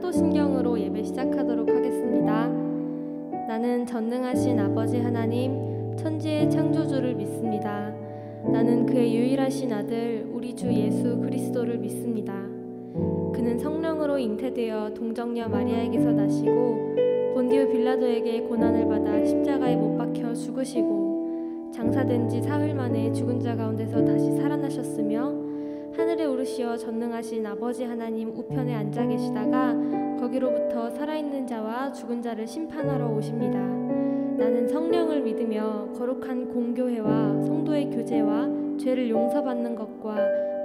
사도신경으로 예배 시작하도록 하겠습니다. 나는 전능하신 아버지 하나님, 천지의 창조주를 믿습니다. 나는 그의 유일하신 아들, 우리 주 예수 그리스도를 믿습니다. 그는 성령으로 잉태되어 동정녀 마리아에게서 나시고 본디오 빌라도에게 고난을 받아 십자가에 못 박혀 죽으시고 장사된 지 사흘 만에 죽은 자 가운데서 다시 살아나셨으며 하늘에 오르시어 전능하신 아버지 하나님 우편에 앉아 계시다가 거기로부터 살아있는 자와 죽은 자를 심판하러 오십니다. 나는 성령을 믿으며 거룩한 공교회와 성도의 교제와 죄를 용서받는 것과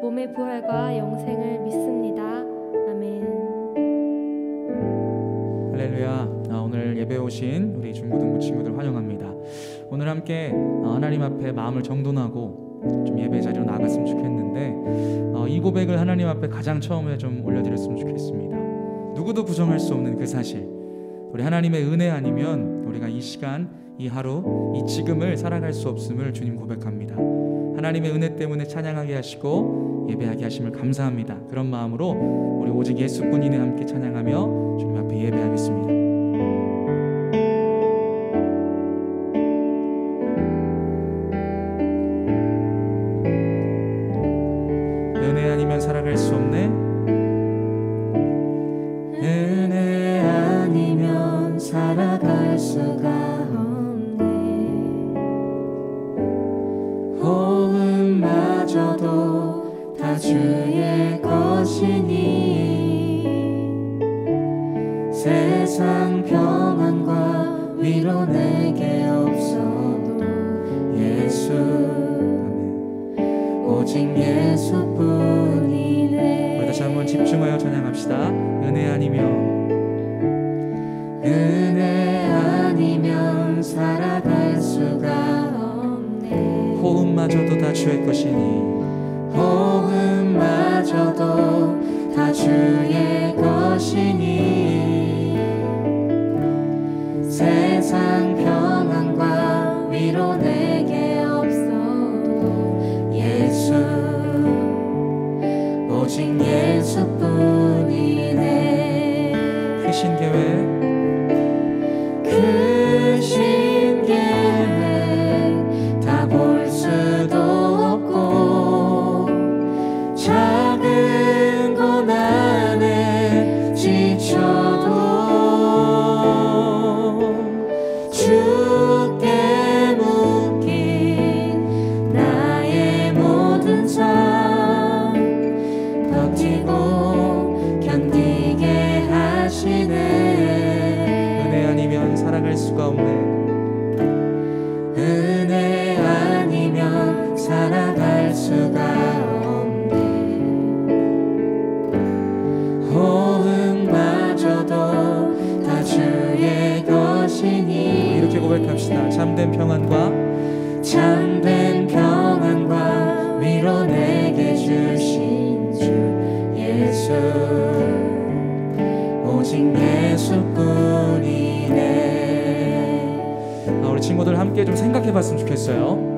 몸의 부활과 영생을 믿습니다. 아멘. 할렐루야. 오늘 예배 오신 우리 중고등부 친구들 환영합니다. 오늘 함께 하나님 앞에 마음을 정돈하고 좀 예배 자리로 나갔으면 좋겠는데 이 고백을 하나님 앞에 가장 처음에 좀 올려드렸으면 좋겠습니다. 누구도 부정할 수 없는 그 사실, 우리 하나님의 은혜 아니면 우리가 이 시간, 이 하루, 이 지금을 살아갈 수 없음을 주님 고백합니다. 하나님의 은혜 때문에 찬양하게 하시고 예배하게 하심을 감사합니다. 그런 마음으로 우리 오직 예수뿐이네 함께 찬양하며 주님 앞에 예배하겠습니다. 은혜 아니면 살아갈 수 없네. 은혜 아니면 살아갈 수가 없네. 호흡마저도 다 주의 것이니 세상 평안과 위로 내게 없어도 예수, 오직 예수뿐이네. 우리 다시 한번 집중하여 찬양합시다. 은혜 아니면 살아갈 수가 없네. 호흡마저도 다 주의 것이니 호흡마저도 다 주의 것이니 세상 평안과 위로 내게 없어도 예수, 오직 예수뿐이네. 크신 계획 다 볼 수도 없고 작은 고난에 지쳐도 주께 묶인 나의 모든 삶 버티고 견디게 하시네. 은혜 아니면 살아갈 수가 없네. 은혜 아니면 살아갈 수가 없네. 호흡마저도 다 주의 것이니 이렇게 고백합시다. 참된 평안과 위로 내게 주신 주 예수, 오직 예수뿐이네. 우리 친구들 함께 좀 생각해봤으면 좋겠어요.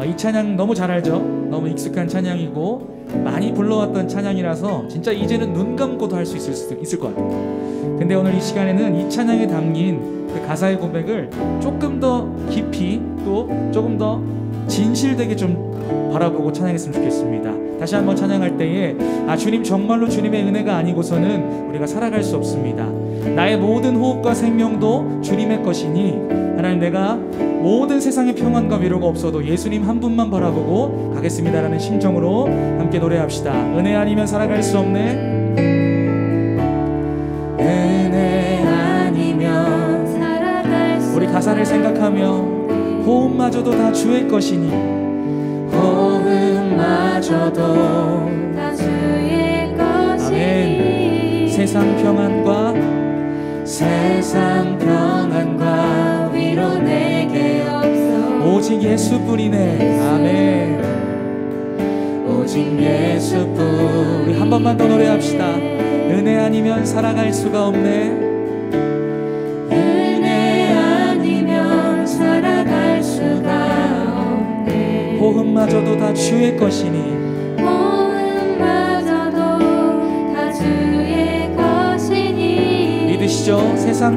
이 찬양 너무 잘 알죠? 너무 익숙한 찬양이고 많이 불러왔던 찬양이라서 진짜 이제는 눈 감고도 할 수 있을 것 같아요. 근데 오늘 이 시간에는 이 찬양에 담긴 그 가사의 고백을 조금 더 깊이 또 조금 더 진실되게 좀 바라보고 찬양했으면 좋겠습니다. 다시 한번 찬양할 때에 주님 정말로 주님의 은혜가 아니고서는 우리가 살아갈 수 없습니다. 나의 모든 호흡과 생명도 주님의 것이니 하나님, 내가 모든 세상의 평안과 위로가 없어도 예수님 한 분만 바라보고 가겠습니다라는 심정으로 함께 노래합시다. 은혜 아니면 살아갈 수 없네. 은혜 아니면 살아갈 수 우리 가사를 생각하며 호흡마저도 다 주의 것이니 호흡마저도 다 주의 것이니 아멘. 세상 평안과 위로 내게 없어 오직 예수뿐이네. 아멘. 오직 예수뿐. 우리 한 번만 더 노래합시다. 은혜 아니면 살아갈 수가 없네. 은혜 아니면 살아갈 수가 없네. 호흡마저도 다 주의 것이니 호흡마저도 다 주의 것이니 했죠. 세상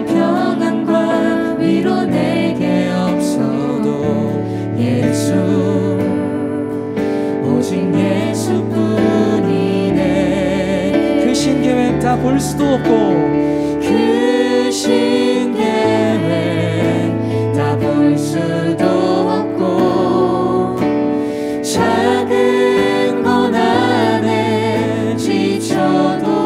평안과 위로 내게 없어도 예수 오직 예수뿐이네. 그 신계획 다 볼 수도 없고 그 신계획 다 볼 수도 없고 작은 고난에 지쳐도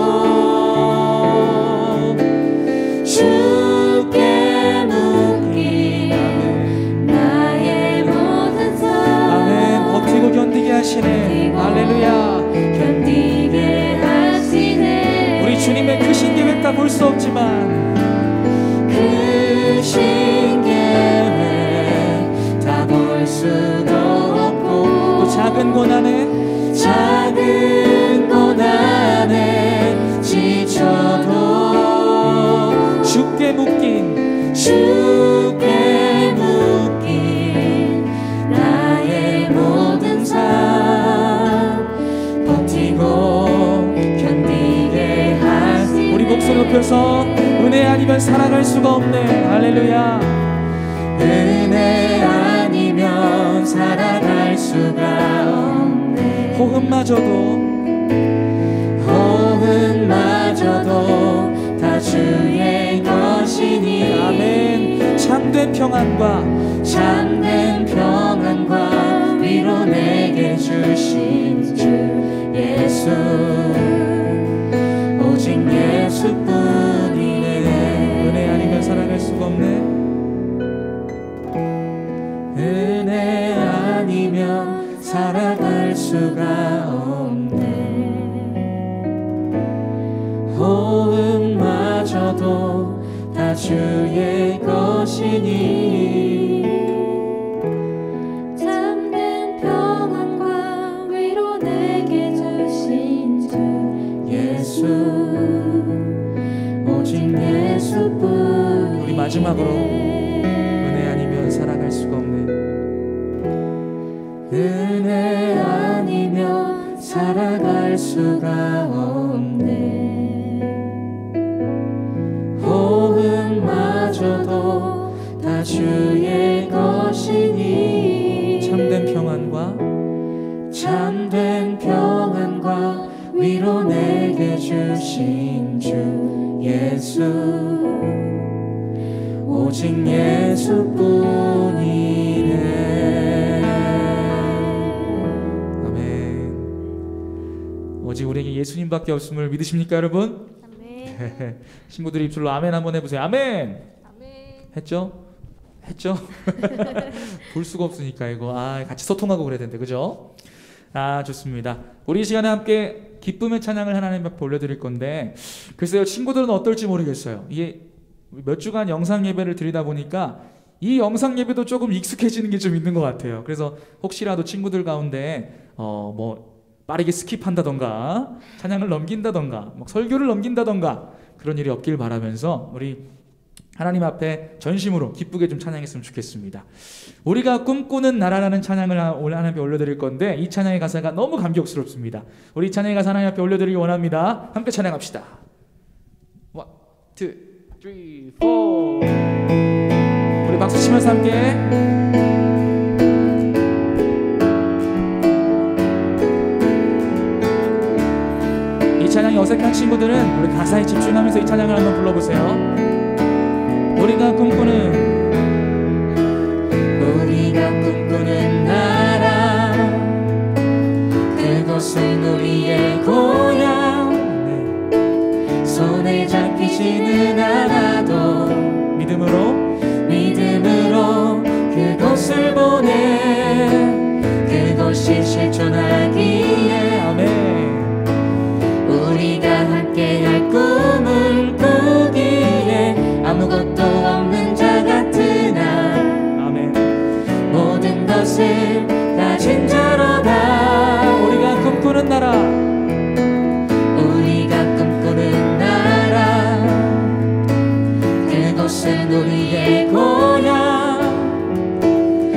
주께 묶인 나의 모든 삶 아멘. 버티고 견디게 하시네. 할렐루야. 견디게 하시네. 우리 주님의 그 신계획 다 볼 수 없지만 그 신계획 다 볼 수도 없고 또 작은 고난에 지쳐도 주께 묶인 나의 모든 삶 버티고 견디게 하시네. 우리 목소리 높여서 은혜 아니면 살아갈 수가 없네. 할렐루야. 은혜 아니면 살아갈 수가 없네. 호흡마저도 다 주의 것이니 아멘. 참된 평안과 위로 내게 주신 주 예수 오직 예수뿐이네. 은혜 아니면 살아갈 수가 없네. 은혜 아니면 살아갈 수가 없네. 호흡마저도 다 주의 것이니 참된 평안과 위로 내게 주신 주 예수 오직 예수뿐. 우리 마지막으로 은혜 아니면 살아갈 수가 없네. 은혜 아니면 살아갈 수가 없네. 호흡마저도 다 주의 것이니 참된 평안과 위로 내게 주신 주 예수 오직 예수뿐이네. 아멘. 오직 우리에게 예수님밖에 없음을 믿으십니까 여러분? 아멘. 친구들이 입술로 아멘 한번 해보세요. 아멘. 아멘. 했죠? 볼 수가 없으니까 이거 같이 소통하고 그래야 되는데 그죠? 좋습니다. 우리 이 시간에 함께 기쁨의 찬양을 하나님 앞에 올려드릴 건데 글쎄요 친구들은 어떨지 모르겠어요. 이게 몇 주간 영상 예배를 드리다 보니까 이 영상 예배도 조금 익숙해지는 게 좀 있는 것 같아요. 그래서 혹시라도 친구들 가운데 뭐 빠르게 스킵한다던가 찬양을 넘긴다던가 설교를 넘긴다던가 그런 일이 없길 바라면서 우리 하나님 앞에 전심으로 기쁘게 좀 찬양했으면 좋겠습니다. 우리가 꿈꾸는 나라라는 찬양을 하나님 앞에 올려드릴 건데 이 찬양의 가사가 너무 감격스럽습니다. 우리 이 찬양의 가사 하나님 앞에 올려드리기 원합니다. 함께 찬양합시다. 1, 2, 3, 4 우리 박수 치면서 함께 이 찬양이 어색한 친구들은 우리 가사에 집중하면서 이 찬양을 한번 불러보세요. 우리가 꿈꾸는 나라 그곳은 우리의 고향 손에 잡히지는 않아도 믿음으로 그곳을 보내 그곳이 실존하기에 아멘. 우리가 함께할 꿈을 꾸기에 아무것도 없는 자 같으나 아멘. 모든 것을 가진 자로다. 우리가 꿈꾸는 나라 그곳은 우리의 고향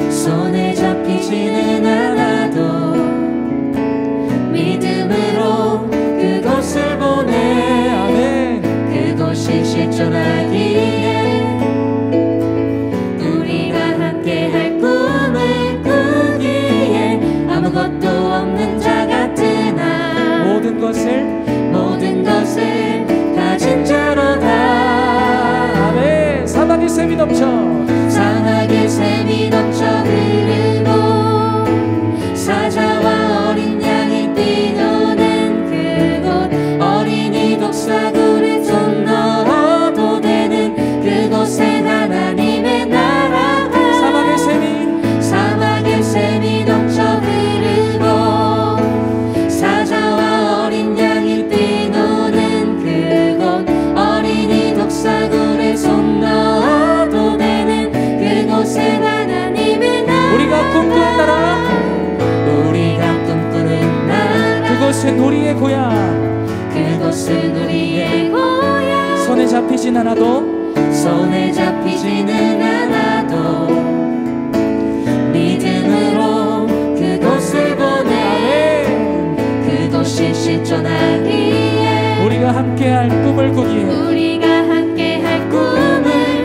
손에 잡히지는 않아도 믿음으로 그곳을 보내 실존하기에 우리가 함께할 꿈을 꾸기에 아무것도 없는 자 같으나 모든 것을 가진 자로다. 아멘. 사막의 샘이 넘쳐 흐르고 사자와 어린 양이 뛰노는 그곳 어린이 독사굴에 손 넣어도 되는 그곳에 하나님의 나라가 사막의 샘이 넘쳐 흐르고 사자와 어린 양이 뛰노는 그곳 어린이 독사굴에 손 넣어도 되는 그곳에 하나님의 나라 우리가 꿈꾸는 나라 그곳은 우리의 고향 손에 잡히진 않아도 믿음으로 그곳을 보내 그곳이 실존하기에 우리가 함께할 꿈을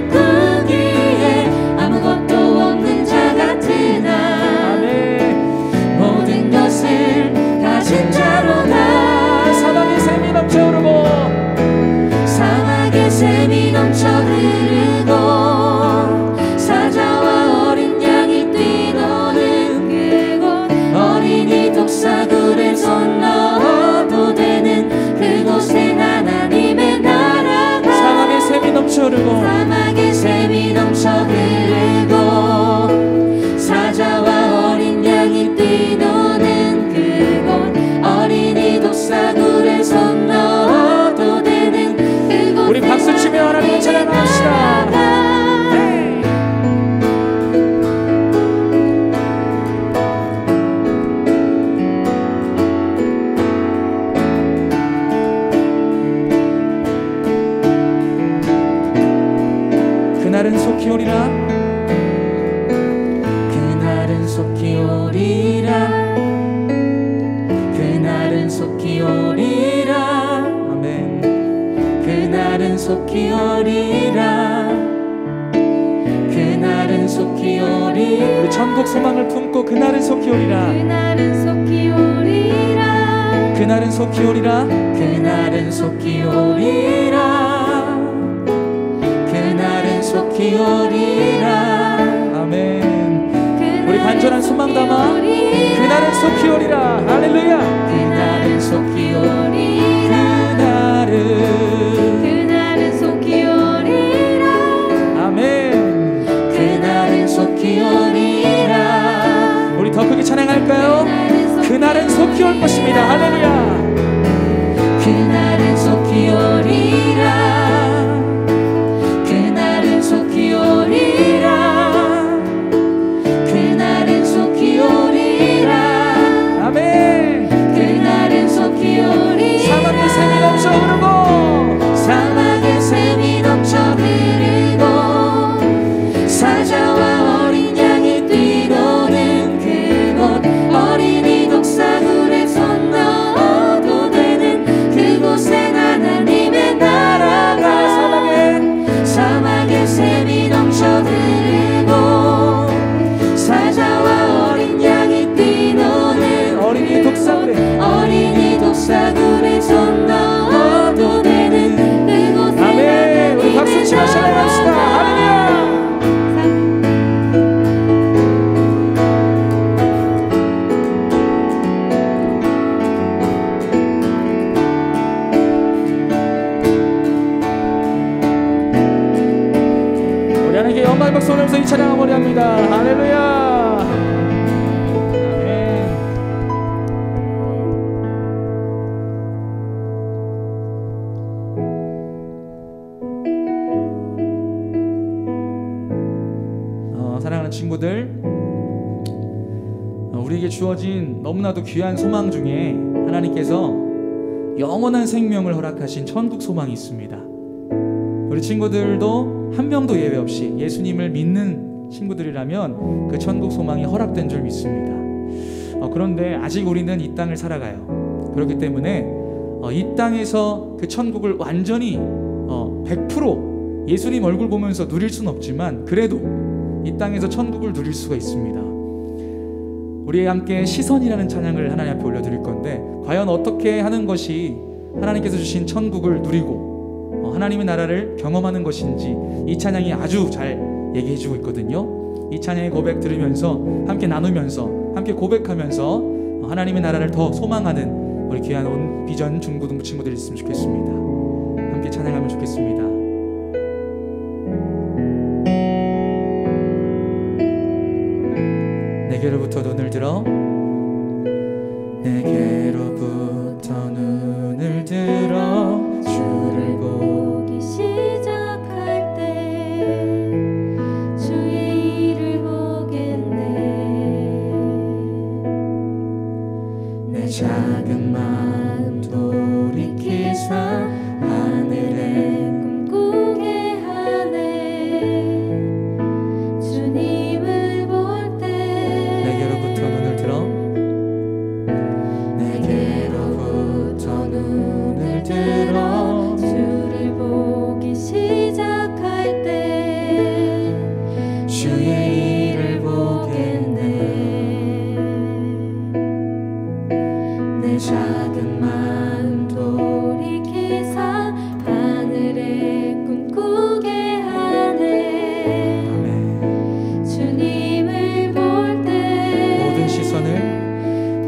꾸기에 아무것도 없는 자 같으나 아멘. 모든 것을 가진 자로다. 사막의 샘이 넘쳐 흐르고 사자와 어린 양이 뛰노는 그곳 어린이 독사굴에 손 넣어도 되는 그곳에 하나님의 나라가 사막의 샘이 넘쳐 흐르고 사자와 어린 양이 뛰노는 그곳 어린이 독사굴에 손 넣어도 되는 그곳 우리 박수치며 하나님을 찬양합시다. 그날은 속히 오리라 그날은 속히 오리라 그날은 속히 오리라 아멘. 그날은 속히 오리라 그날은 속히 오리라 우리 천국 소망을 품고 그날은 속히 오리라 그날은 속히 오리라 그날은 속히 오리라 그날은 속히 오리라 그날은 속히 오리라 아멘. 우리 간절한 소망 담아 그날은 속히 오리라. 할렐루야. 그날은 속히 오리라 그날은 속히 오리라 아멘. 그날은 속히 오리라 우리 더 크게 찬양할까요? 그날은 속히 올 것입니다. 할렐루야. 그날은 속히 오리라 그날은 속히 오리라 그날은 속히 오리라 아멘. 그날은 속히 오리라 사막의 샘이 넘쳐 흐르고 사막의 샘이 넘쳐 흐르고 사자와 어린 양이 뛰노는 그곳 어린이 독사굴에 손 넣어도 되는 그곳에 하나님의 나라가 사막의 샘이 넘쳐 흐르고 사자와 어린 양이 뛰노는 어린이 독사굴에 손 넣어도 되는 그곳에 아멘. 우리 박수 치며 찬양합시다. 할렐루야. 우리 하나님께 영광의 박수 올리면서 이 찬양을 마무리합니다. 할렐루야. 아멘. 사랑하는 친구들, 우리에게 주어진 너무나도 귀한 소망 중에 하나님께서 영원한 생명을 허락하신 천국 소망이 있습니다. 우리 친구들도 한 명도 예외 없이 예수님을 믿는 친구들이라면 그 천국 소망이 허락된 줄 믿습니다. 그런데 아직 우리는 이 땅을 살아가요. 그렇기 때문에 이 땅에서 그 천국을 완전히 100% 예수님 얼굴 보면서 누릴 수는 없지만 그래도 이 땅에서 천국을 누릴 수가 있습니다. 우리 함께 시선이라는 찬양을 하나님 앞에 올려드릴 건데, 과연 어떻게 하는 것이 하나님께서 주신 천국을 누리고 하나님의 나라를 경험하는 것인지 이 찬양이 아주 잘 얘기해주고 있거든요. 이 찬양의 고백 들으면서 함께 나누면서 함께 고백하면서 하나님의 나라를 더 소망하는 우리 귀한 온 비전 중고등부 친구들이 있으면 좋겠습니다. 함께 찬양하면 좋겠습니다. 내게로부터 눈을 들어, 내게로부터 눈을 들어 주를 보기 시작할 때 주의 일을 보겠네. 내 작은 마음 돌이키사 하늘에 꿈꾸게 하네. 주님을 볼 때 내게로부터 눈을 들어, 내게로부터 눈을 들어 주를 보기 시작할 때 주의 일을 보겠네. 내 작은 마음 돌이키사 하늘에 꿈꾸게 하네. 아멘. 주님을 볼 때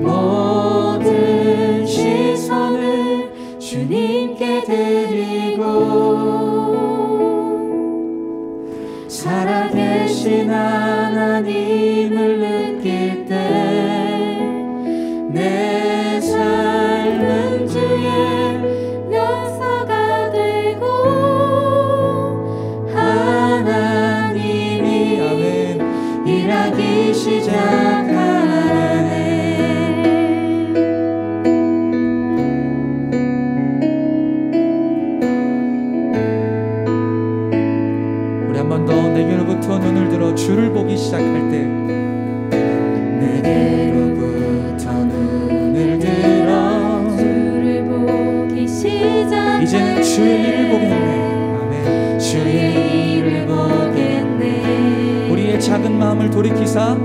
모든 시선을 주님께 드리고 살아계신 하나님을 느낄 때 내 삶은 주의 역사가 되고 하나님이 아멘. 일하기 시작하네. 내게로부터 눈을 들어 주를 보기 시작할 때, 내게로부터 눈을 들어 주를 보기 시작할 이제는 주의 일을 보겠네. 아멘. 주의 일을 보겠네. 우리의 작은 마음을 돌이키사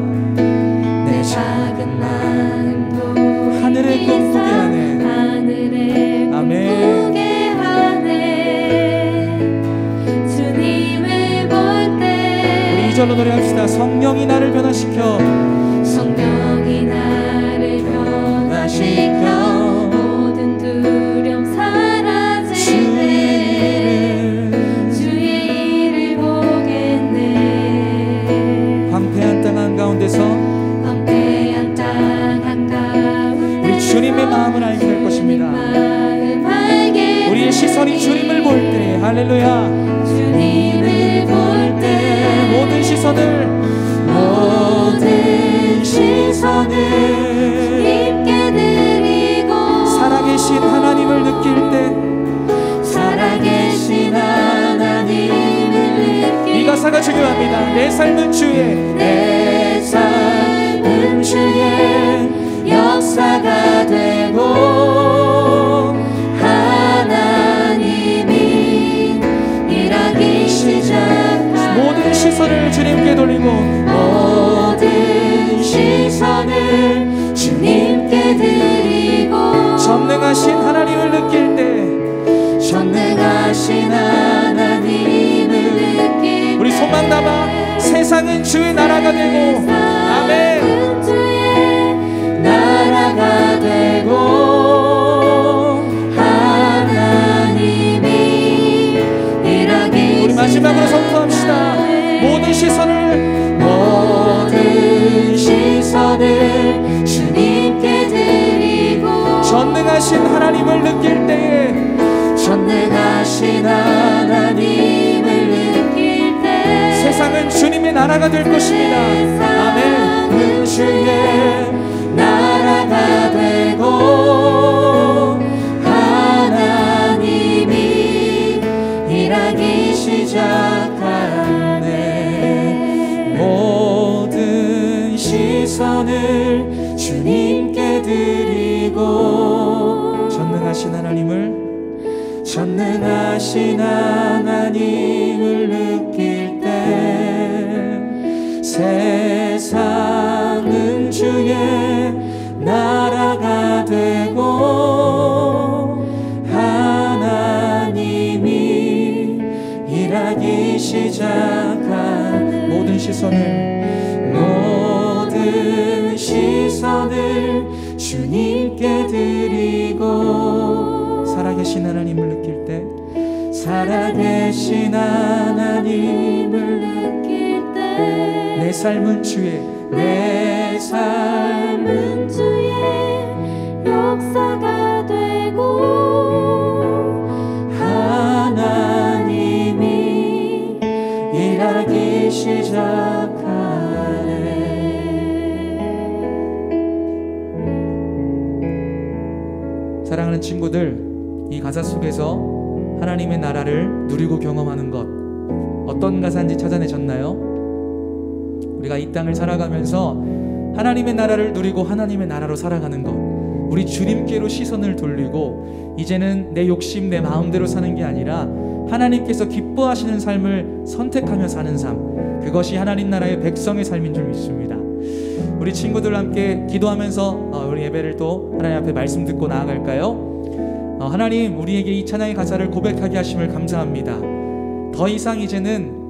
내 작은 마음도 하늘에 꿈꾸게 하네. 하늘에 아멘. 꿈꾸게 하네. 주님을 볼 때 우리 2절로 노래합시다. 성령이 나를 변화시켜, 성령이 나를 변화시켜 모든 두려움 사라지네. 주의 일을 보겠네. 황폐한 땅 한가운데서 황폐한 땅 한가운데 우리 주님의 마음을 알게 될 것입니다. 마음 알게 우리의 시선이 주님을 볼 때, 할렐루야, 주님을 볼 때 모든 시선을 주님께 드리고 살아계신 하나님을 느낄 때, 살아계신 하나님을 느끼고 이 가사가 중요합니다. 내 삶은 주의, 내 삶은 주의 역사가 되고 하나님이 일하기 시작하네. 모든 시선을 주님께 돌리고 모든 시선을 주님께 드리고 전능하신 하나님을 느낄 때, 전능하신 하나님을 느낄 우리 소망 담아 세상은 주의 나라가 되고, 아멘. 세상은 주의 나라가 되고 하나님이 일하기 우리 마지막으로 선포합시다. 모든 시선을 주님께 드리고 전능하신 하나님을 느낄 때에 전능하신 하나님을 느낄 때 세상은 주님의 나라가 될 것입니다. 아멘. 세상은 주의 나라가 되고 하나님이 일하기 시작하네. 모든 시선을 주님께 드리고 전능하신 하나님을 전능하신 하나님을 느낄 때 세상은 주의 나라가 되고 하나님이 일하기 시작한 모든 시선을 주님께 드리고 살아계신 하나님을 느낄 때 살아계신 하나님을 느낄 때 내 삶은 주의 역사가 되고 하나님이 일하기 시작하네. 사랑하는 친구들, 이 가사 속에서 하나님의 나라를 누리고 경험하는 것, 어떤 가사인지 찾아내셨나요? 우리가 이 땅을 살아가면서 하나님의 나라를 누리고 하나님의 나라로 살아가는 것, 우리 주님께로 시선을 돌리고 이제는 내 욕심, 내 마음대로 사는 게 아니라 하나님께서 기뻐하시는 삶을 선택하며 사는 삶, 그것이 하나님 나라의 백성의 삶인 줄 믿습니다. 우리 친구들 함께 기도하면서 우리 예배를 또 하나님 앞에 말씀 듣고 나아갈까요? 하나님, 우리에게 이 찬양의 가사를 고백하게 하심을 감사합니다. 더 이상 이제는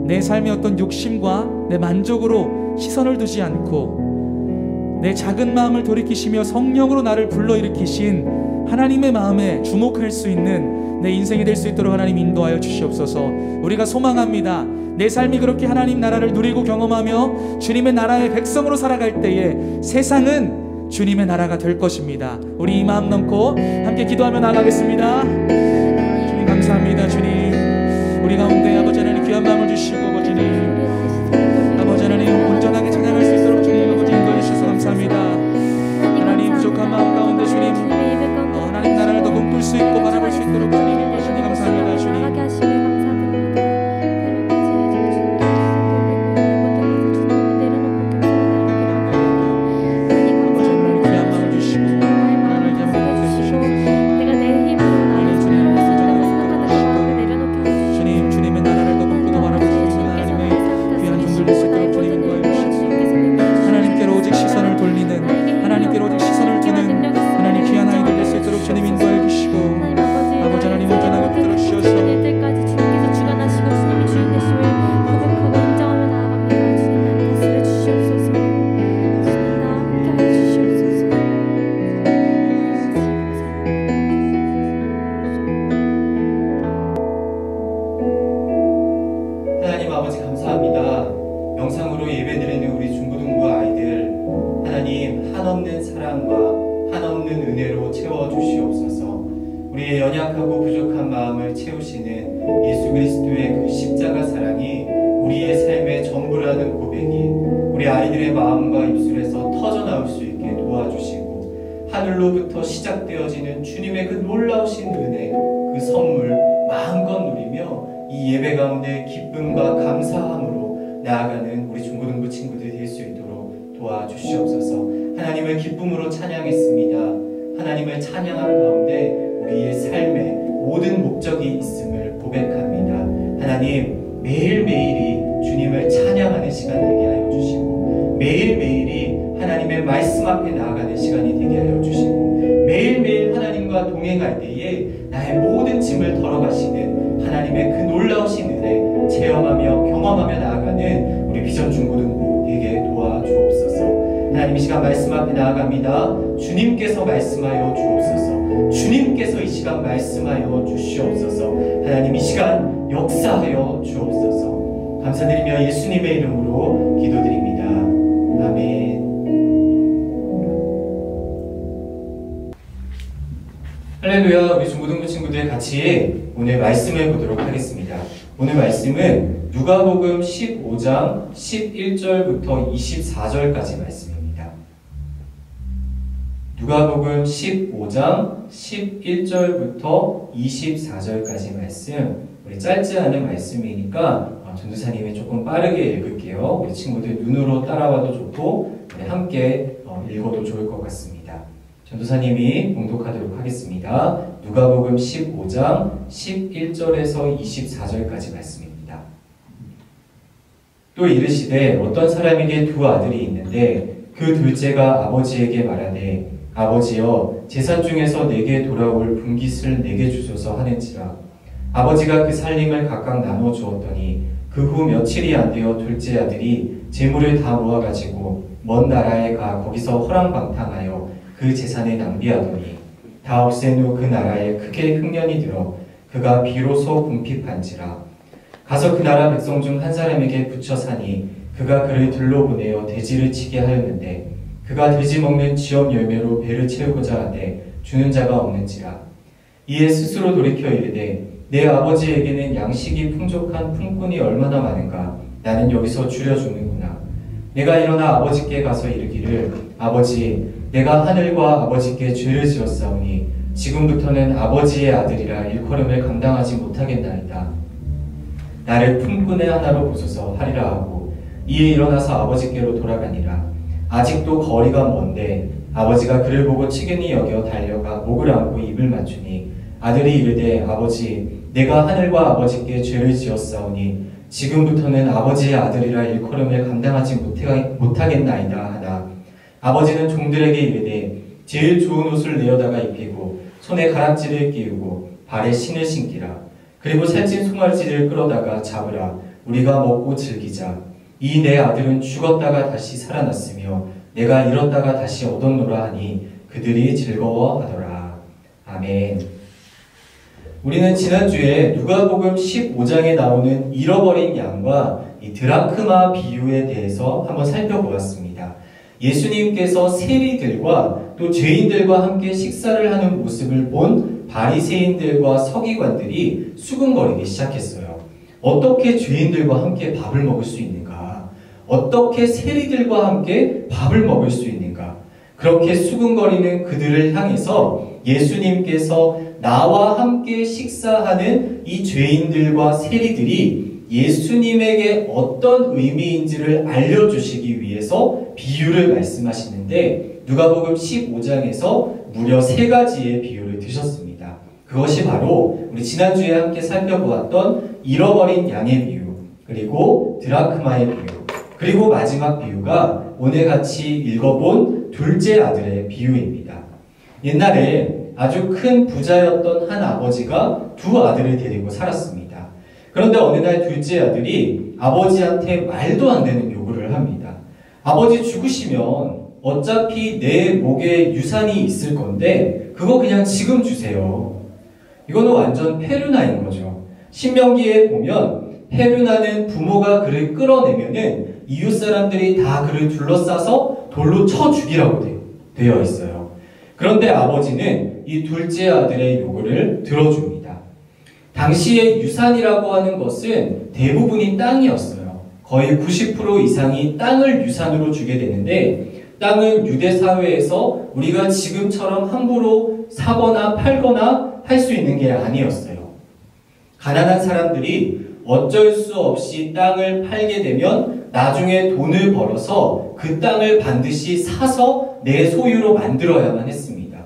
내 삶의 어떤 욕심과 내 만족으로 시선을 두지 않고 내 작은 마음을 돌이키시며 성령으로 나를 불러일으키신 하나님의 마음에 주목할 수 있는 내 인생이 될 수 있도록 하나님 인도하여 주시옵소서. 우리가 소망합니다. 내 삶이 그렇게 하나님 나라를 누리고 경험하며 주님의 나라의 백성으로 살아갈 때에 세상은 주님의 나라가 될 것입니다. 우리 이 마음 넘고 함께 기도하며 나가겠습니다. 주님 감사합니다. 주님, 우리 가운데 아버지 하나님 귀한 마음을 주시고 아버지 하나님 온전하게 찬양할 수 있도록 주님 아버지 인도해 주셔서 감사합니다. 하나님 부족한 마음 가운데 주님 하나님 나라를 더 꿈꿀 수 있고 바라볼 수 있도록 주님 인도하시니 감사합니다. 주님 하늘로부터 시작되어지는 주님의 그 놀라우신 은혜, 그 선물 마음껏 누리며 이 예배 가운데 기쁨과 감사함으로 나아가는 우리 중고등부 친구들이 될 수 있도록 도와주시옵소서. 하나님을 기쁨으로 찬양했습니다. 하나님을 찬양한 가운데 우리의 삶에 모든 목적이 있음을 고백합니다. 하나님, 매일매일이 주님을 찬양하는 시간 되게 하여 주시고 매일매일이 하나님의 말씀 앞에 나아가는 시간이 되게 하여 주시고 매일매일 하나님과 동행할 때에 나의 모든 짐을 덜어가시는 하나님의 그 놀라우신 은혜 체험하며 경험하며 나아가는 우리 비전 중고등부 되게 도와주옵소서. 하나님, 이 시간 말씀 앞에 나아갑니다. 주님께서 말씀하여 주옵소서. 주님께서 이 시간 말씀하여 주시옵소서. 하나님, 이 시간 역사하여 주옵소서. 감사드리며 예수님의 이름으로 기도드립니다. 아멘. 할렐루야. 우리 중고등부 친구들 같이 오늘 말씀을 보도록 하겠습니다. 오늘 말씀은 누가복음 15장 11절부터 24절까지 말씀입니다. 누가복음 15장 11절부터 24절까지 말씀. 우리 짧지 않은 말씀이니까 전도사님이 조금 빠르게 읽을게요. 우리 친구들 눈으로 따라와도 좋고 우리 함께 읽어도 좋을 것 같습니다. 전도사님이 봉독하도록 하겠습니다. 누가복음 15장 11절에서 24절까지 말씀입니다. 또 이르시되 어떤 사람에게 두 아들이 있는데 그 둘째가 아버지에게 말하되 아버지여 제사 중에서 내게 돌아올 분깃을 내게 주소서 하는지라. 아버지가 그 살림을 각각 나눠 주었더니 그 후 며칠이 안 되어 둘째 아들이 재물을 다 모아가지고 먼 나라에 가 거기서 허랑방탕하여 그 재산을 낭비하더니 다 없앤 후 그 나라에 크게 흉년이 들어 그가 비로소 궁핍한지라. 가서 그 나라 백성 중 한 사람에게 붙여 사니 그가 그를 들러보내어 돼지를 치게 하였는데 그가 돼지 먹는 지업 열매로 배를 채우고자 하되 주는 자가 없는지라. 이에 스스로 돌이켜 이르되 내 아버지에게는 양식이 풍족한 품꾼이 얼마나 많은가. 나는 여기서 줄여주는구나. 내가 일어나 아버지께 가서 이르기를 아버지 내가 하늘과 아버지께 죄를 지었사오니 지금부터는 아버지의 아들이라 일컬음을 감당하지 못하겠나이다. 나를 품꾼의 하나로 보소서 하리라 하고 이에 일어나서 아버지께로 돌아가니라. 아직도 거리가 먼데 아버지가 그를 보고 치근히 여겨 달려가 목을 안고 입을 맞추니 아들이 이르되 아버지 내가 하늘과 아버지께 죄를 지었사오니 지금부터는 아버지의 아들이라 일컬음을 감당하지 못하겠나이다 하나 아버지는 종들에게 이르되 제일 좋은 옷을 내어다가 입히고 손에 가락지를 끼우고 발에 신을 신기라. 그리고 살찐 송아지를 끌어다가 잡으라. 우리가 먹고 즐기자. 이 내 아들은 죽었다가 다시 살아났으며 내가 잃었다가 다시 얻었노라 하니 그들이 즐거워하더라. 아멘. 우리는 지난주에 누가복음 15장에 나오는 잃어버린 양과 이 드라크마 비유에 대해서 한번 살펴보았습니다. 예수님께서 세리들과 또 죄인들과 함께 식사를 하는 모습을 본 바리새인들과 서기관들이 수군거리기 시작했어요. 어떻게 죄인들과 함께 밥을 먹을 수 있는가? 어떻게 세리들과 함께 밥을 먹을 수 있는가? 그렇게 수군거리는 그들을 향해서 예수님께서 나와 함께 식사하는 이 죄인들과 세리들이 예수님에게 어떤 의미인지를 알려주시기 위해서 비유를 말씀하시는데 누가복음 15장에서 무려 3가지의 비유를 드셨습니다. 그것이 바로 우리 지난주에 함께 살펴보았던 잃어버린 양의 비유, 그리고 드라크마의 비유, 그리고 마지막 비유가 오늘 같이 읽어본 둘째 아들의 비유입니다. 옛날에 아주 큰 부자였던 한 아버지가 두 아들을 데리고 살았습니다. 그런데 어느 날 둘째 아들이 아버지한테 말도 안 되는 요구를 합니다. 아버지 죽으시면 어차피 내 목에 유산이 있을 건데 그거 그냥 지금 주세요. 이거는 완전 페르나인 거죠. 신명기에 보면 페르나는 부모가 그를 끌어내면은 이웃 사람들이 다 그를 둘러싸서 돌로 쳐 죽이라고 되어 있어요. 그런데 아버지는 이 둘째 아들의 요구를 들어줍니다. 당시에 유산이라고 하는 것은 대부분이 땅이었어요. 거의 90% 이상이 땅을 유산으로 주게 되는데 땅은 유대 사회에서 우리가 지금처럼 함부로 사거나 팔거나 할 수 있는 게 아니었어요. 가난한 사람들이 어쩔 수 없이 땅을 팔게 되면 나중에 돈을 벌어서 그 땅을 반드시 사서 내 소유로 만들어야만 했습니다.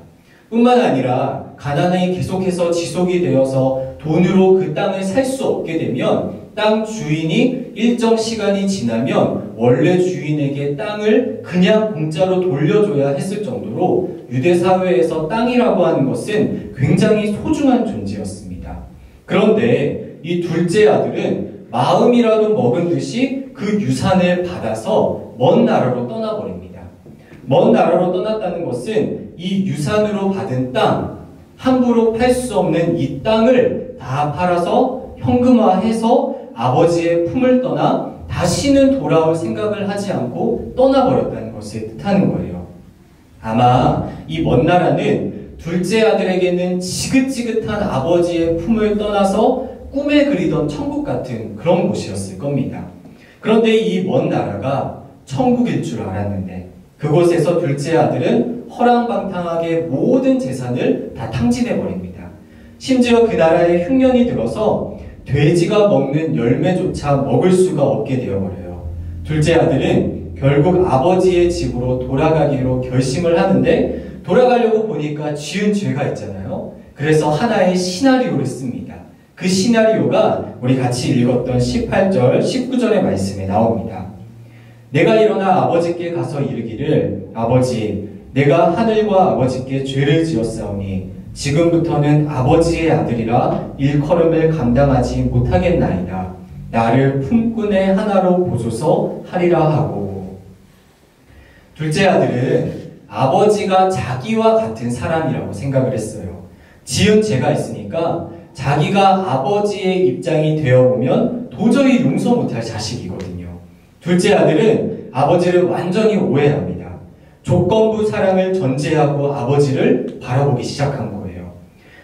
뿐만 아니라 가난이 계속해서 지속이 되어서 돈으로 그 땅을 살 수 없게 되면 땅 주인이 일정 시간이 지나면 원래 주인에게 땅을 그냥 공짜로 돌려줘야 했을 정도로 유대 사회에서 땅이라고 하는 것은 굉장히 소중한 존재였습니다. 그런데 이 둘째 아들은 마음이라도 먹은 듯이 그 유산을 받아서 먼 나라로 떠나버립니다. 먼 나라로 떠났다는 것은 이 유산으로 받은 땅, 함부로 팔 수 없는 이 땅을 다 팔아서 현금화해서 아버지의 품을 떠나 다시는 돌아올 생각을 하지 않고 떠나버렸다는 것을 뜻하는 거예요. 아마 이 먼 나라는 둘째 아들에게는 지긋지긋한 아버지의 품을 떠나서 꿈에 그리던 천국 같은 그런 곳이었을 겁니다. 그런데 이 먼 나라가 천국일 줄 알았는데 그곳에서 둘째 아들은 허랑방탕하게 모든 재산을 다 탕진해버립니다. 심지어 그 나라에 흉년이 들어서 돼지가 먹는 열매조차 먹을 수가 없게 되어버려요. 둘째 아들은 결국 아버지의 집으로 돌아가기로 결심을 하는데 돌아가려고 보니까 지은 죄가 있잖아요. 그래서 하나의 시나리오를 씁니다. 그 시나리오가 우리 같이 읽었던 18절, 19절의 말씀에 나옵니다. 내가 일어나 아버지께 가서 이르기를 아버지 내가 하늘과 아버지께 죄를 지었사오니 지금부터는 아버지의 아들이라 일컬음을 감당하지 못하겠나이다. 나를 품꾼의 하나로 보소서 하리라 하고. 둘째 아들은 아버지가 자기와 같은 사람이라고 생각을 했어요. 지은 죄가 있으니까 자기가 아버지의 입장이 되어보면 도저히 용서 못할 자식이거든요. 둘째 아들은 아버지를 완전히 오해합니다. 조건부 사랑을 전제하고 아버지를 바라보기 시작한 거예요.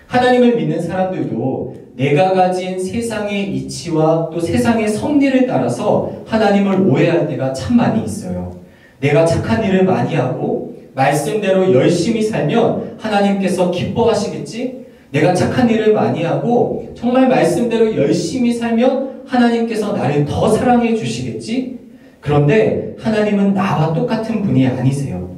하나님을 믿는 사람들도 내가 가진 세상의 이치와 또 세상의 섭리를 따라서 하나님을 오해할 때가 참 많이 있어요. 내가 착한 일을 많이 하고 말씀대로 열심히 살면 하나님께서 기뻐하시겠지? 내가 착한 일을 많이 하고 정말 말씀대로 열심히 살면 하나님께서 나를 더 사랑해 주시겠지? 그런데 하나님은 나와 똑같은 분이 아니세요.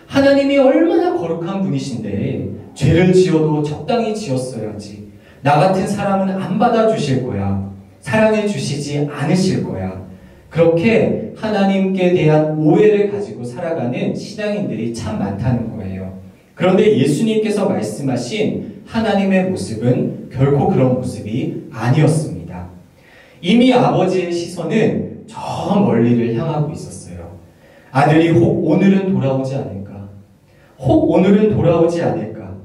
하나님이 얼마나 거룩한 분이신데 죄를 지어도 적당히 지었어야지. 나 같은 사람은 안 받아주실 거야. 사랑해 주시지 않으실 거야. 그렇게 하나님께 대한 오해를 가지고 살아가는 신앙인들이 참 많다는 거예요. 그런데 예수님께서 말씀하신 하나님의 모습은 결코 그런 모습이 아니었습니다. 이미 아버지의 시선은 저 멀리를 향하고 있었어요. 아들이 혹 오늘은 돌아오지 않을까? 혹 오늘은 돌아오지 않을까?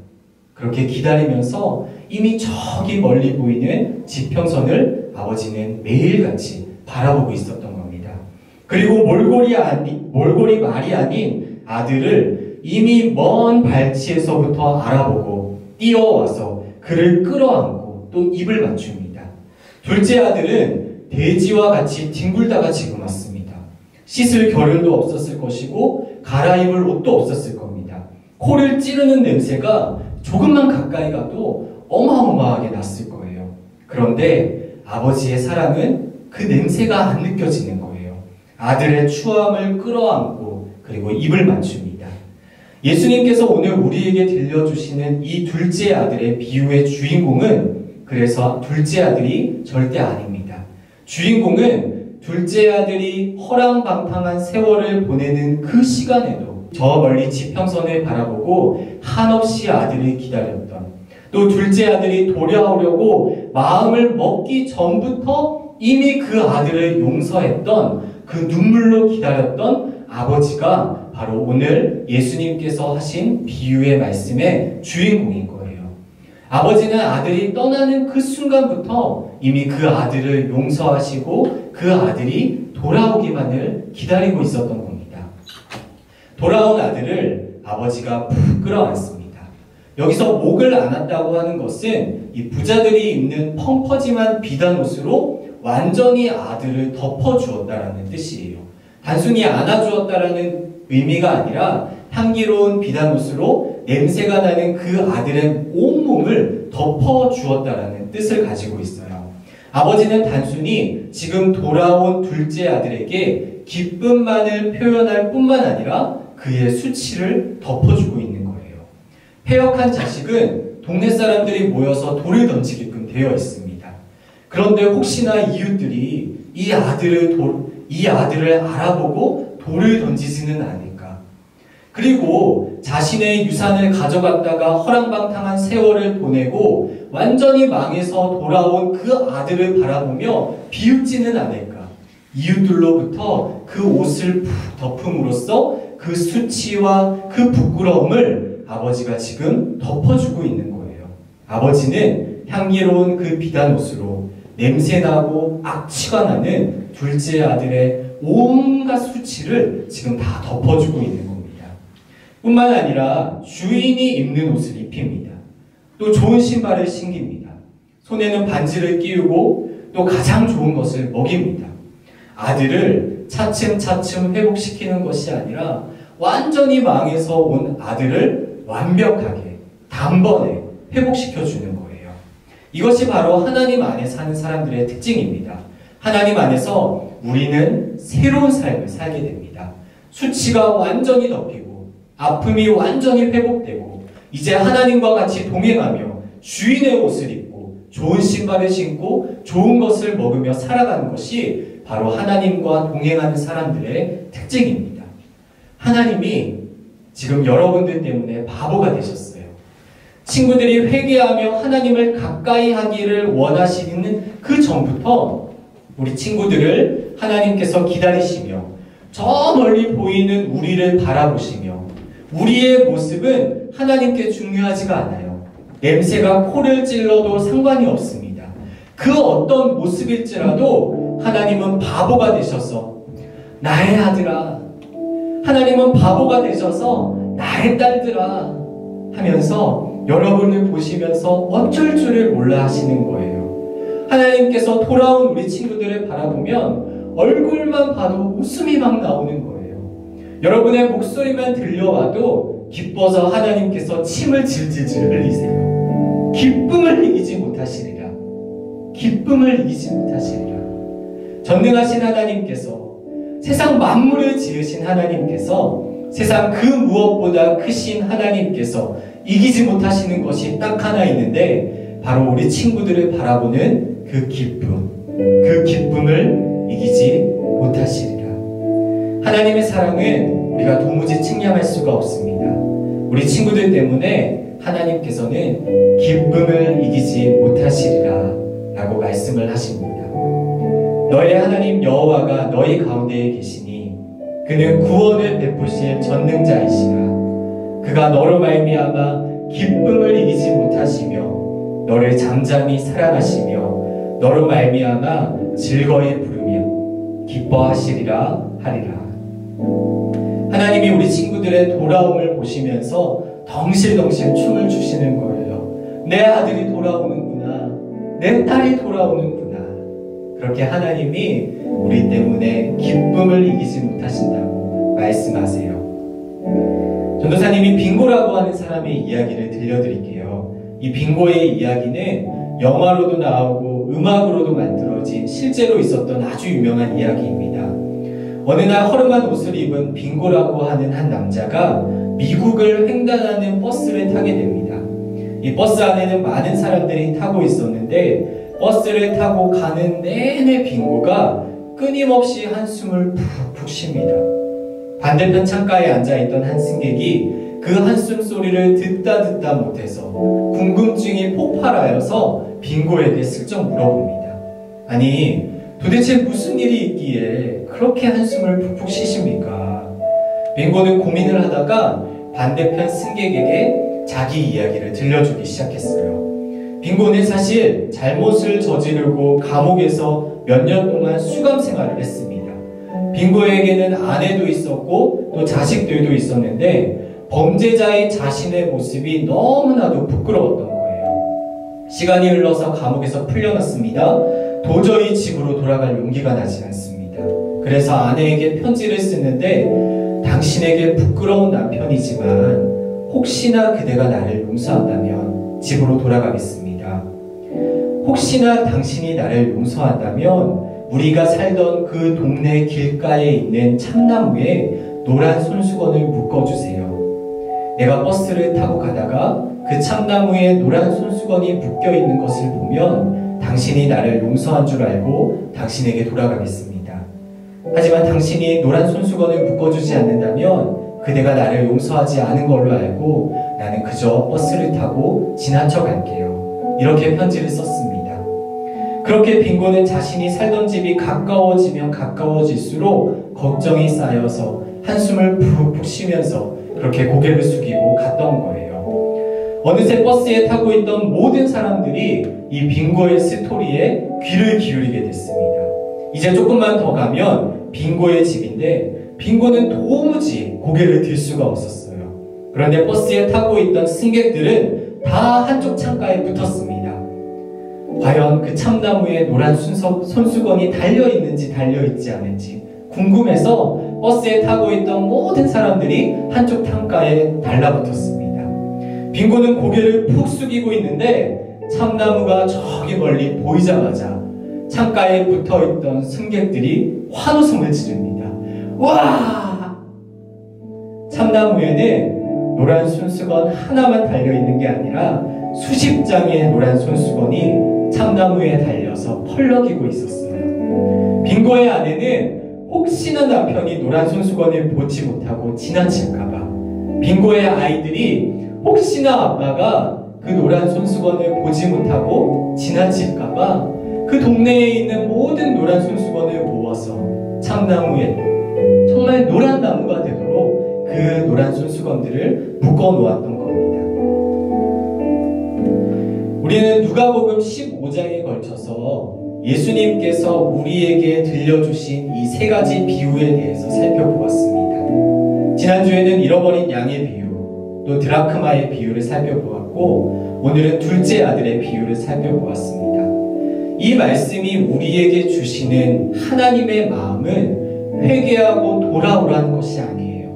그렇게 기다리면서 이미 저기 멀리 보이는 지평선을 아버지는 매일같이 바라보고 있었던 겁니다. 그리고 몰골이 말이 아닌 아들을 이미 먼 발치에서부터 알아보고 뛰어와서 그를 끌어안고 또 입을 맞춥니다. 둘째 아들은 돼지와 같이 뒹굴다가 지금 왔습니다. 씻을 겨를도 없었을 것이고 갈아입을 옷도 없었을 겁니다. 코를 찌르는 냄새가 조금만 가까이 가도 어마어마하게 났을 거예요. 그런데 아버지의 사랑은 그 냄새가 안 느껴지는 거예요. 아들의 추함을 끌어안고 그리고 입을 맞춥니다. 예수님께서 오늘 우리에게 들려주시는 이 둘째 아들의 비유의 주인공은 그래서 둘째 아들이 절대 아닙니다. 주인공은 둘째 아들이 허랑방탕한 세월을 보내는 그 시간에도 저 멀리 지평선을 바라보고 한없이 아들을 기다렸던, 또 둘째 아들이 돌아오려고 마음을 먹기 전부터 이미 그 아들을 용서했던, 그 눈물로 기다렸던 아버지가 바로 오늘 예수님께서 하신 비유의 말씀의 주인공인 거예요. 아버지는 아들이 떠나는 그 순간부터 이미 그 아들을 용서하시고 그 아들이 돌아오기만을 기다리고 있었던 겁니다. 돌아온 아들을 아버지가 푹 끌어안습니다. 여기서 목을 안았다고 하는 것은 이 부자들이 입는 펑퍼짐한 비단 옷으로 완전히 아들을 덮어주었다라는 뜻이에요. 단순히 안아주었다라는 의미가 아니라 향기로운 비단옷으로 냄새가 나는 그 아들의 온몸을 덮어주었다라는 뜻을 가지고 있어요. 아버지는 단순히 지금 돌아온 둘째 아들에게 기쁨만을 표현할 뿐만 아니라 그의 수치를 덮어주고 있는 거예요. 패역한 자식은 동네 사람들이 모여서 돌을 던지게끔 되어 있습니다. 그런데 혹시나 이웃들이 이 아들을 알아보고 돌을 던지지는 않을까? 그리고 자신의 유산을 가져갔다가 허랑방탕한 세월을 보내고 완전히 망해서 돌아온 그 아들을 바라보며 비웃지는 않을까? 이웃들로부터 그 옷을 푹 덮음으로써 그 수치와 그 부끄러움을 아버지가 지금 덮어주고 있는 거예요. 아버지는 향기로운 그 비단 옷으로 냄새나고 악취가 나는 둘째 아들의 온갖 수치를 지금 다 덮어주고 있는 겁니다. 뿐만 아니라 주인이 입는 옷을 입힙니다. 또 좋은 신발을 신깁니다. 손에는 반지를 끼우고 또 가장 좋은 것을 먹입니다. 아들을 차츰차츰 회복시키는 것이 아니라 완전히 망해서 온 아들을 완벽하게 단번에 회복시켜주는 거예요. 이것이 바로 하나님 안에 사는 사람들의 특징입니다. 하나님 안에서 우리는 새로운 삶을 살게 됩니다. 수치가 완전히 덮이고 아픔이 완전히 회복되고 이제 하나님과 같이 동행하며 주인의 옷을 입고 좋은 신발을 신고 좋은 것을 먹으며 살아가는 것이 바로 하나님과 동행하는 사람들의 특징입니다. 하나님이 지금 여러분들 때문에 바보가 되셨어요. 친구들이 회개하며 하나님을 가까이 하기를 원하시는 그 전부터 우리 친구들을 하나님께서 기다리시며 저 멀리 보이는 우리를 바라보시며 우리의 모습은 하나님께 중요하지가 않아요. 냄새가 코를 찔러도 상관이 없습니다. 그 어떤 모습일지라도 하나님은 바보가 되셔서 나의 아들아, 하나님은 바보가 되셔서 나의 딸들아 하면서 여러분을 보시면서 어쩔 줄을 몰라 하시는 거예요. 하나님께서 돌아온 우리 친구들을 바라보면 얼굴만 봐도 웃음이 막 나오는 거예요. 여러분의 목소리만 들려와도 기뻐서 하나님께서 침을 질질질 흘리세요. 기쁨을 이기지 못하시리라. 기쁨을 이기지 못하시리라. 전능하신 하나님께서 세상 만물을 지으신 하나님께서 세상 그 무엇보다 크신 하나님께서 이기지 못하시는 것이 딱 하나 있는데 바로 우리 친구들을 바라보는 그 기쁨, 그 기쁨을 이기지 못하시리라. 하나님의 사랑은 우리가 도무지 측량할 수가 없습니다. 우리 친구들 때문에 하나님께서는 기쁨을 이기지 못하시리라 라고 말씀을 하십니다. 너의 하나님 여호와가 너희 가운데에 계시니 그는 구원을 베푸실 전능자이시라. 그가 너로 말미암아 기쁨을 이기지 못하시며 너를 잠잠히 사랑하시며 너로 말미암아 즐거이 부르며 기뻐하시리라 하리라. 하나님이 우리 친구들의 돌아옴을 보시면서 덩실덩실 춤을 추시는 거예요. 내 아들이 돌아오는구나. 내 딸이 돌아오는구나. 그렇게 하나님이 우리 때문에 기쁨을 이기지 못하신다고 말씀하세요. 전도사님이 빙고라고 하는 사람의 이야기를 들려드릴게요. 이 빙고의 이야기는 영화로도 나오고 음악으로도 만들어진 실제로 있었던 아주 유명한 이야기입니다. 어느 날 허름한 옷을 입은 빙고라고 하는 한 남자가 미국을 횡단하는 버스를 타게 됩니다. 이 버스 안에는 많은 사람들이 타고 있었는데 버스를 타고 가는 내내 빙고가 끊임없이 한숨을 푹푹 쉽니다. 반대편 창가에 앉아있던 한 승객이 그 한숨 소리를 듣다 못해서 궁금증이 폭발하여서 빙고에게 슬쩍 물어봅니다. 아니, 도대체 무슨 일이 있기에 그렇게 한숨을 푹푹 쉬십니까? 빙고는 고민을 하다가 반대편 승객에게 자기 이야기를 들려주기 시작했어요. 빙고는 사실 잘못을 저지르고 감옥에서 몇 년 동안 수감 생활을 했습니다. 빙고에게는 아내도 있었고 또 자식들도 있었는데 범죄자의 자신의 모습이 너무나도 부끄러웠던 거예요. 시간이 흘러서 감옥에서 풀려났습니다. 도저히 집으로 돌아갈 용기가 나지 않습니다. 그래서 아내에게 편지를 쓰는데 당신에게 부끄러운 남편이지만 혹시나 그대가 나를 용서한다면 집으로 돌아가겠습니다. 혹시나 당신이 나를 용서한다면 우리가 살던 그 동네 길가에 있는 참나무에 노란 손수건을 묶어주세요. 내가 버스를 타고 가다가 그 참나무에 노란 손수건이 묶여있는 것을 보면 당신이 나를 용서한 줄 알고 당신에게 돌아가겠습니다. 하지만 당신이 노란 손수건을 묶어주지 않는다면 그대가 나를 용서하지 않은 걸로 알고 나는 그저 버스를 타고 지나쳐 갈게요. 이렇게 편지를 썼습니다. 그렇게 빙고는 자신이 살던 집이 가까워지면 가까워질수록 걱정이 쌓여서 한숨을 푹푹 쉬면서 그렇게 고개를 숙이고 갔던 거예요. 어느새 버스에 타고 있던 모든 사람들이 이 빙고의 스토리에 귀를 기울이게 됐습니다. 이제 조금만 더 가면 빙고의 집인데 빙고는 도무지 고개를 들 수가 없었어요. 그런데 버스에 타고 있던 승객들은 다 한쪽 창가에 붙었습니다. 과연 그 참나무에 노란 손수건이 달려있는지 달려있지 않은지 궁금해서 버스에 타고 있던 모든 사람들이 한쪽 창가에 달라붙었습니다. 빙고는 고개를 푹 숙이고 있는데 참나무가 저기 멀리 보이자마자 창가에 붙어있던 승객들이 환호성을 지릅니다. 와! 참나무에는 노란 손수건 하나만 달려있는 게 아니라 수십 장의 노란 손수건이 참나무에 달려서 펄럭이고 있었어요. 빙고의 아내는 혹시나 남편이 노란 손수건을 보지 못하고 지나칠까봐, 빙고의 아이들이 혹시나 아빠가 그 노란 손수건을 보지 못하고 지나칠까봐 그 동네에 있는 모든 노란 손수건을 모아서 참나무에, 정말 노란 나무가 되도록 그 노란 손수건들을 묶어 놓았던 겁니다. 우리는 누가복음 15장에 걸쳐서 예수님께서 우리에게 들려주신 이 세 가지 비유에 대해서 살펴보았습니다. 지난주에는 잃어버린 양의 비유, 또 드라크마의 비유를 살펴보았고, 오늘은 둘째 아들의 비유를 살펴보았습니다. 이 말씀이 우리에게 주시는 하나님의 마음은 회개하고 돌아오라는 것이 아니에요.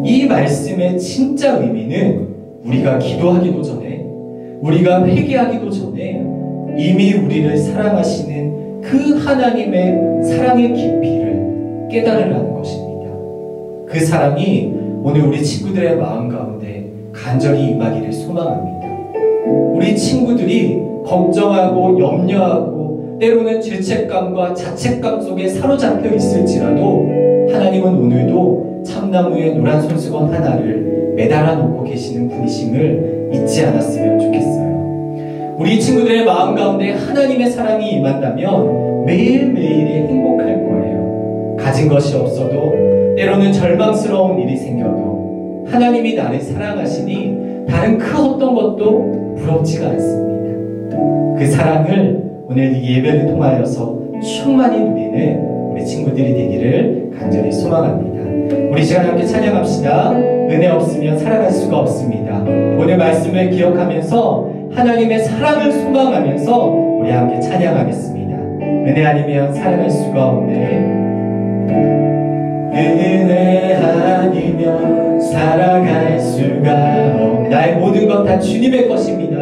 이 말씀의 진짜 의미는 우리가 기도하기도 전에, 우리가 회개하기도 전에 이미 우리를 사랑하시는 그 하나님의 사랑의 깊이를 깨달으라는 것입니다. 그 사랑이 오늘 우리 친구들의 마음 가운데 간절히 임하기를 소망합니다. 우리 친구들이 걱정하고 염려하고 때로는 죄책감과 자책감 속에 사로잡혀 있을지라도 하나님은 오늘도 참나무에 노란 손수건 하나를 매달아 놓고 계시는 분이심을 잊지 않았으면 좋겠어요. 우리 친구들의 마음 가운데 하나님의 사랑이 임한다면 매일매일이 행복할 거예요. 가진 것이 없어도, 때로는 절망스러운 일이 생겨도 하나님이 나를 사랑하시니 다른 그 어떤 것도 부럽지가 않습니다. 그 사랑을 오늘 이 예배를 통하여서 충만히 누리는 우리 친구들이 되기를 간절히 소망합니다. 우리 시간 함께 찬양합시다. 은혜 없으면 살아갈 수가 없습니다. 오늘 말씀을 기억하면서 하나님의 사랑을 소망하면서 우리 함께 찬양하겠습니다. 은혜 아니면 살아갈 수가 없네. 은혜 아니면 살아갈 수가 없네. 나의 모든 것 다 주님의 것입니다.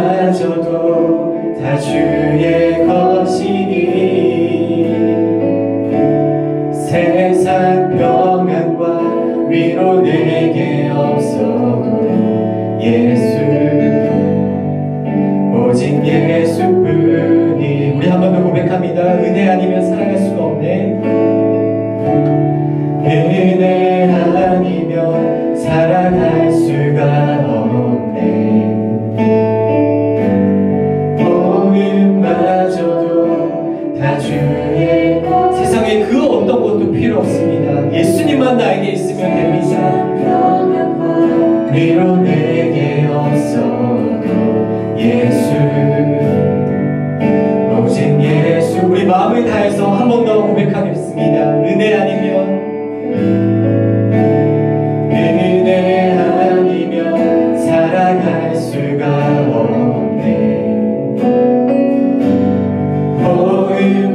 호흡마저도 다 주의 것이니 세상 평안과 위로 내게 없어도 예수, 오직 예수뿐이. 우리 한 번 더 고백합니다. 은혜 아니면 살아갈 수가 없네. 은혜 아니면 살아갈 수가 없네. 호흡마저도 다 주의, 세상에 그 어떤 것도 필요 없습니다. 예수님만 나에게 있으면 됩니다. 위로 내게 없어도 예수, 오직 예수. 우리 마음을 다해서 한 번 더 고백하겠습니다. 은혜 아니면, 은혜 아니면 살아갈 수가 없네.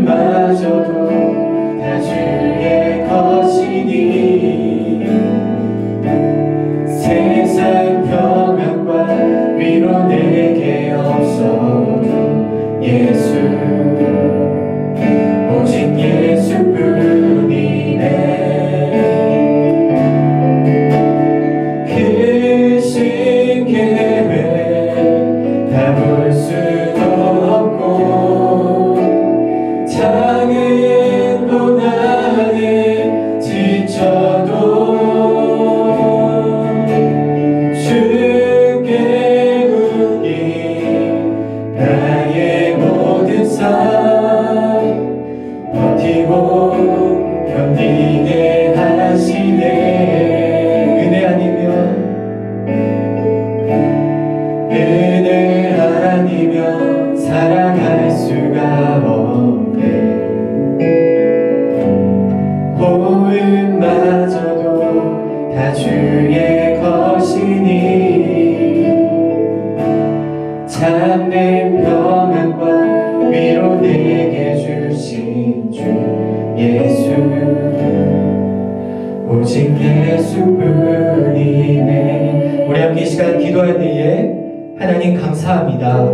호흡마저도 다 주의 것이니 세상 평안과 위로 내게 없어도 예수, 오직 예수뿐이네. 크신 계획 다 볼 수도 없고 작은 고난에 지쳐도 주께 묶인 나의 모든 삶 버티고 견디게 하시네. 은혜 아니면, 은혜 아니면 살아갈 수가 없네. 호흡마저도 다 주의 것이니 참된 평안과 위로 내게 주신 주 예수, 오직 예수뿐이네. 우리 함께 이 시간 기도할 때에 하나님 감사합니다.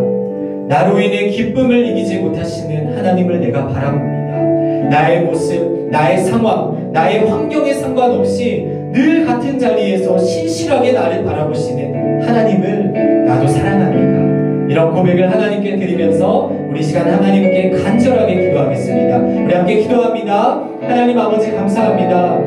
나로 인해 기쁨을 이기지 못하시는 하나님을 내가 바라봅니다. 나의 모습, 나의 상황, 나의 환경에 상관없이 늘 같은 자리에서 신실하게 나를 바라보시는 하나님을 나도 사랑합니다. 이런 고백을 하나님께 드리면서 우리 시간 하나님께 간절하게 기도하겠습니다. 우리 함께 기도합니다. 하나님 아버지 감사합니다.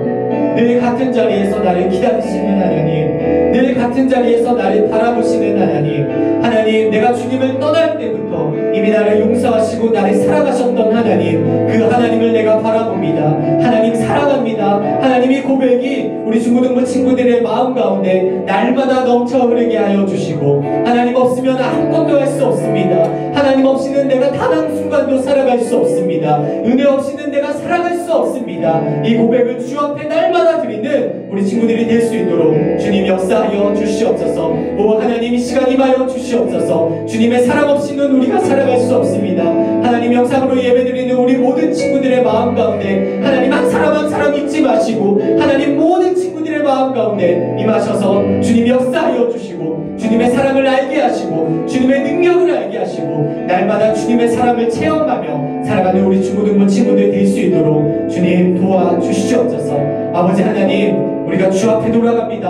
늘 같은 자리에서 나를 기다리시는 하나님, 늘 같은 자리에서 나를 바라보시는 하나님, 하나님 내가 주님을 떠날 때부터 이미 나를 용서하시고 나를 사랑하셨던 하나님, 그 하나님을 내가 바라봅니다. 하나님 사랑합니다. 하나님의 고백이 우리 중고등부 친구들의 마음 가운데 날마다 넘쳐 흐르게 하여 주시고, 하나님 없으면 아무것도 할 수 없습니다. 하나님 없이는 내가 단 한순간도 살아갈 수 없습니다. 은혜 없이는 내가 살아갈 수 없습니다. 이 고백을 주 앞에 날마다 드리는 우리 친구들이 될 수 있도록 주님 역사하여 주시옵소서. 오 하나님 이 시간 임하여 주시옵소서. 주님의 사랑 없이는 우리가 살아갈 수 없습니다. 하나님 영상으로 예배드리는 우리 모든 친구들의 마음 가운데 하나님 한 사람 잊지 마시고, 하나님 모든 친구들의 마음 가운데 임하셔서 주님 역사하여 주시고, 주님의 사랑을 알게 하시고, 주님의 능력을 알게 하시고, 날마다 주님의 사랑을 체험하며 살아가는 우리 중고등부 친구들 될 수 있도록 주님 도와주시옵소서. 아버지 하나님, 우리가 주 앞에 돌아갑니다.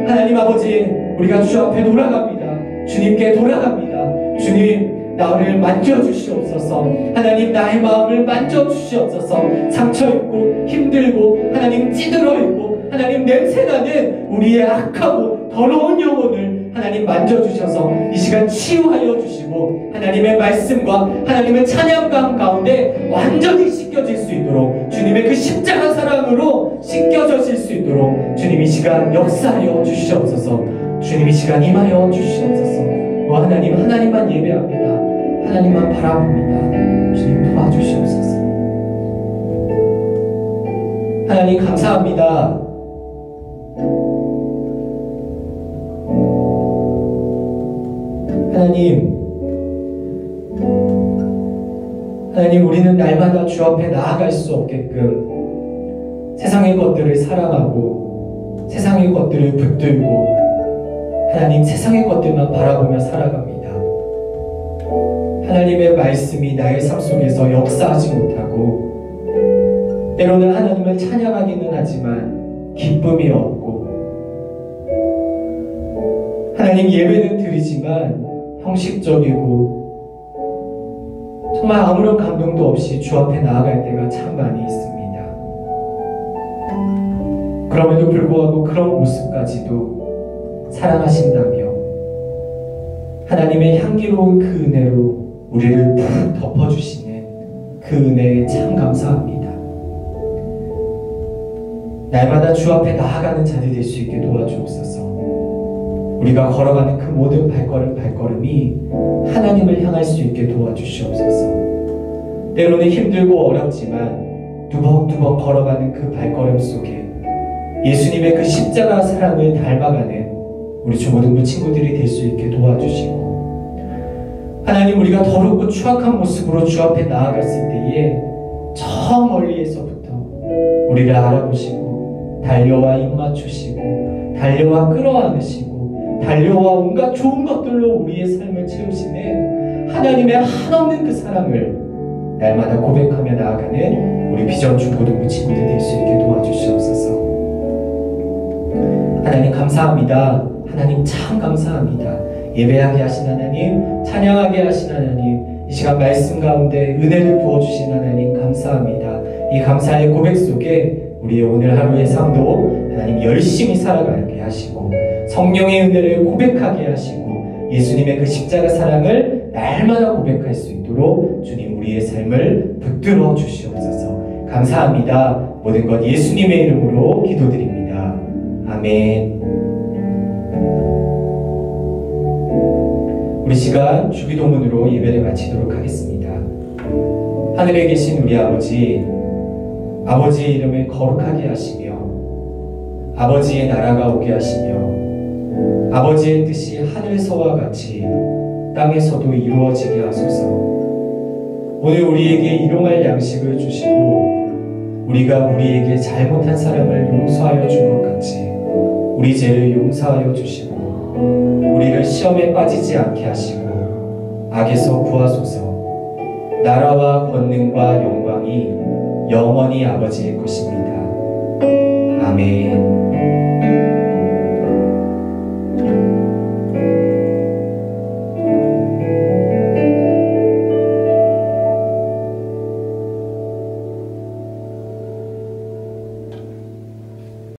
하나님 아버지, 우리가 주 앞에 돌아갑니다. 주님께 돌아갑니다. 주님 나를 만져주시옵소서. 하나님 나의 마음을 만져주시옵소서. 상처있고 힘들고 하나님 찌들어있고 하나님 냄새나는 우리의 악하고 더러운 영혼을 하나님 만져주셔서 이 시간 치유하여 주시고, 하나님의 말씀과 하나님의 찬양감 가운데 완전히 씻겨질 수 있도록, 주님의 그 십자가 사랑으로 씻겨져질 수 있도록 주님 이 시간 역사하여 주시옵소서. 주님 이 시간 임하여 주시옵소서. 하나님 하나님만 예배합니다. 하나님만 바라봅니다. 주님 도와주시옵소서. 하나님 감사합니다. 하나님 우리는 날마다 주 앞에 나아갈 수 없게끔 세상의 것들을 사랑하고 세상의 것들을 붙들고 하나님 세상의 것들만 바라보며 살아갑니다. 하나님의 말씀이 나의 삶 속에서 역사하지 못하고, 때로는 하나님을 찬양하기는 하지만 기쁨이 없고, 하나님 예배는 드리지만 형식적이고 정말 아무런 감동도 없이 주 앞에 나아갈 때가 참 많이 있습니다. 그럼에도 불구하고 그런 모습까지도 사랑하신다며 하나님의 향기로운 그 은혜로 우리를 푹 덮어주시는 그 은혜에 참 감사합니다. 날마다 주 앞에 나아가는 자리 될 수 있게 도와주옵소서. 우리가 걸어가는 그 모든 발걸음이 하나님을 향할 수 있게 도와주시옵소서. 때로는 힘들고 어렵지만 두벅두벅 걸어가는 그 발걸음 속에 예수님의 그 십자가 사랑을 닮아가는 우리 중고등부 친구들이 될 수 있게 도와주시고, 하나님 우리가 더럽고 추악한 모습으로 주 앞에 나아갔을 때에 저 멀리에서부터 우리를 알아보시고 달려와 입맞추시고 달려와 끌어안으시고 달려와 온갖 좋은 것들로 우리의 삶을 채우시는 하나님의 한없는 그 사랑을 날마다 고백하며 나아가는 우리 비전 중고등부 친구들 될 수 있게 도와주시옵소서. 하나님 감사합니다. 하나님 참 감사합니다. 예배하게 하신 하나님, 찬양하게 하신 하나님, 이 시간 말씀 가운데 은혜를 부어주신 하나님 감사합니다. 이 감사의 고백 속에 우리의 오늘 하루의 삶도 하나님 열심히 살아가게 하시고, 성령의 은혜를 고백하게 하시고, 예수님의 그 십자가 사랑을 날마다 고백할 수 있도록 주님 우리의 삶을 붙들어 주시옵소서. 감사합니다. 모든 것 예수님의 이름으로 기도드립니다. 아멘. 우리 시간 주기도문으로 예배를 마치도록 하겠습니다. 하늘에 계신 우리 아버지, 아버지의 이름을 거룩하게 하시며 아버지의 나라가 오게 하시며 아버지의 뜻이 하늘에서와 같이 땅에서도 이루어지게 하소서. 오늘 우리에게 일용할 양식을 주시고 우리가 우리에게 잘못한 사람을 용서하여 준 것 같이 우리 죄를 용서하여 주시고 우리를 시험에 빠지지 않게 하시고 악에서 구하소서. 나라와 권능과 영광이 영원히 아버지의 것입니다.